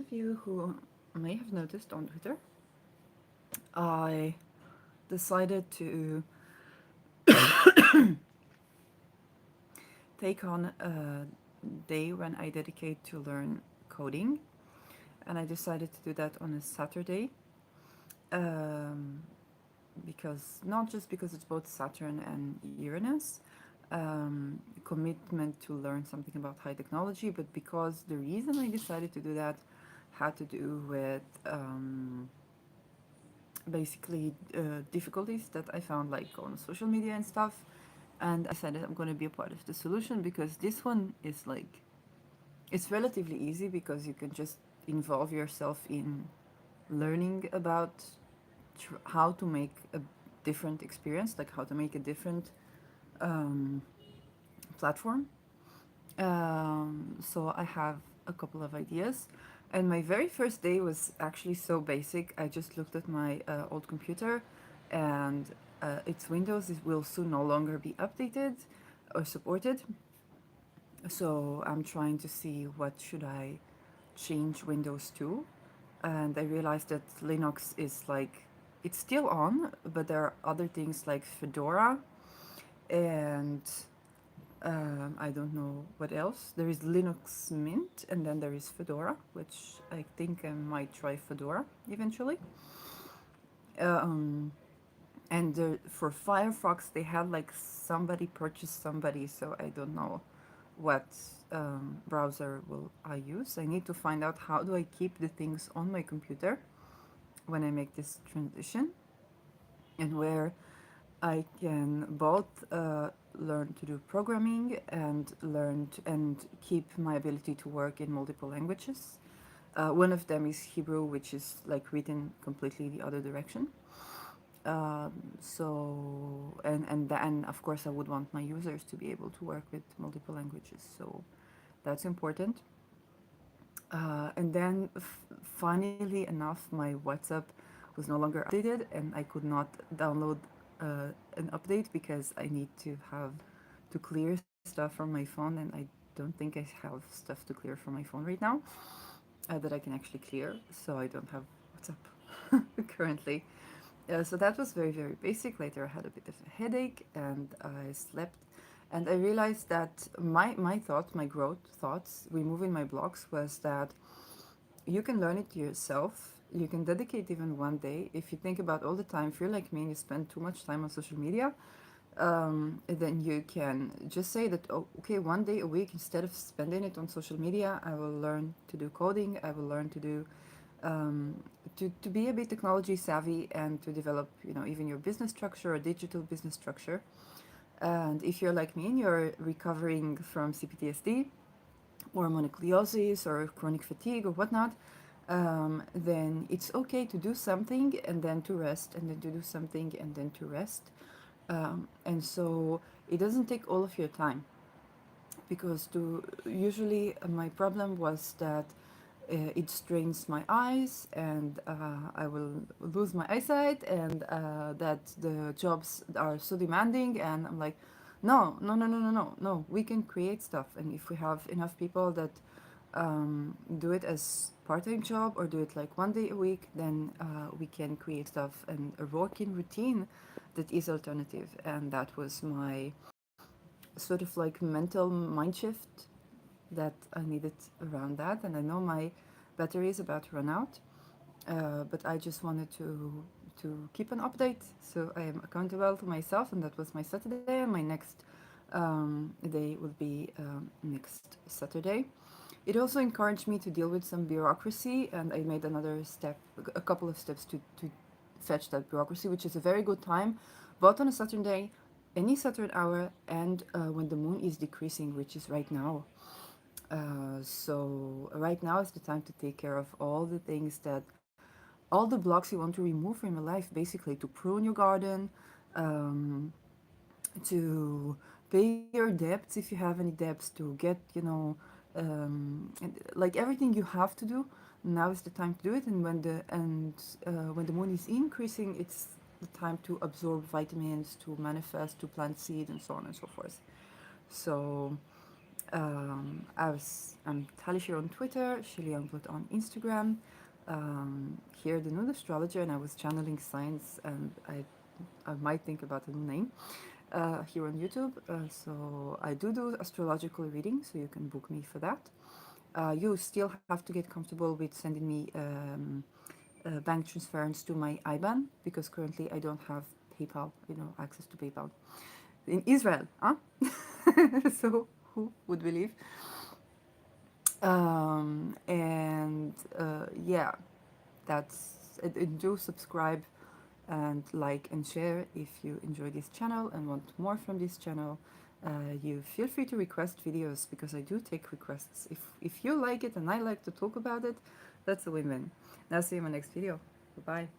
of you who may have noticed on Twitter, I decided to take on a day when I dedicate to learn coding, and I decided to do that on a Saturday. Um, because not just because it's both Saturn and Uranus, commitment to learn something about high technology, but because the reason I decided to do that had to do with basically difficulties that I found like on social media and stuff. And I decided I'm going to be a part of the solution because this one is like, it's relatively easy because you can just involve yourself in learning about how to make a different experience, like how to make a different um, platform. So I have a couple of ideas. And my very first day was actually so basic. I just looked at my old computer and its Windows will soon no longer be updated or supported. So I'm trying to see what should I change Windows to. And I realized that Linux is like, it's still on, but there are other things like Fedora and I don't know what else. There is Linux Mint, and then there is Fedora, which I think I might try Fedora eventually. Um, and for Firefox, they had like somebody purchased somebody, so I don't know what browser will I use. I need to find out how do I keep the things on my computer when I make this transition, and where I can both learn to do programming and and keep my ability to work in multiple languages. One of them is Hebrew, which is like written completely the other direction. And of course I would want my users to be able to work with multiple languages. So that's important. And then funnily enough, my WhatsApp was no longer updated, and I could not download an update because I need to have to clear stuff from my phone, and I don't think I have stuff to clear from my phone right now that I can actually clear. So I don't have WhatsApp currently. So that was very, very basic. Later, I had a bit of a headache and I slept. And I realized that my thoughts, my growth thoughts, removing my blocks, was that you can learn it yourself. You can dedicate even one day. If you think about all the time, if you're like me and you spend too much time on social media, then you can just say that, oh, okay, one day a week, instead of spending it on social media, I will learn to do coding. I will learn to do to be a bit technology savvy and to develop, even your business structure or digital business structure. And if you're like me and you're recovering from CPTSD or mononucleosis or chronic fatigue or whatnot, then it's okay to do something and then to rest and then to do something and then to rest. And so it doesn't take all of your time because to usually my problem was that it strains my eyes and I will lose my eyesight and that the jobs are so demanding, and I'm like, no, no, no, no, no, no, no, we can create stuff, and if we have enough people that do it as part-time job or do it like one day a week, then we can create stuff and a working routine that is alternative. And that was my sort of like mental mind shift that I needed around that. And I know my battery is about to run out, but I just wanted to keep an update, so I am accountable to myself. And that was my Saturday, and my next day will be next Saturday. It also encouraged me to deal with some bureaucracy, and I made another step, a couple of steps to fetch that bureaucracy, which is a very good time, both on a Saturday, any Saturn hour, and when the moon is decreasing, which is right now. So right now is the time to take care of all the things that, all the blocks you want to remove from your life, basically to prune your garden, um, to pay your debts if you have any debts, to get, like everything you have to do. Now is the time to do it, and when the moon is increasing, it's the time to absorb vitamins, to manifest, to plant seed, and so on and so forth. So I'm Talishir on Twitter, Shili Youngblood on Instagram. Here, the Nude Astrologer, and I was channeling science, and I might think about a new name here on YouTube. So I do astrological readings, so you can book me for that. You still have to get comfortable with sending me bank transference to my IBAN because currently I don't have PayPal, access to PayPal in Israel, huh? So who would believe? And yeah, do subscribe and like and share if you enjoy this channel and want more from this channel. You feel free to request videos because I do take requests. If you like it and I like to talk about it, that's a win-win. Now see you in my next video. Bye bye.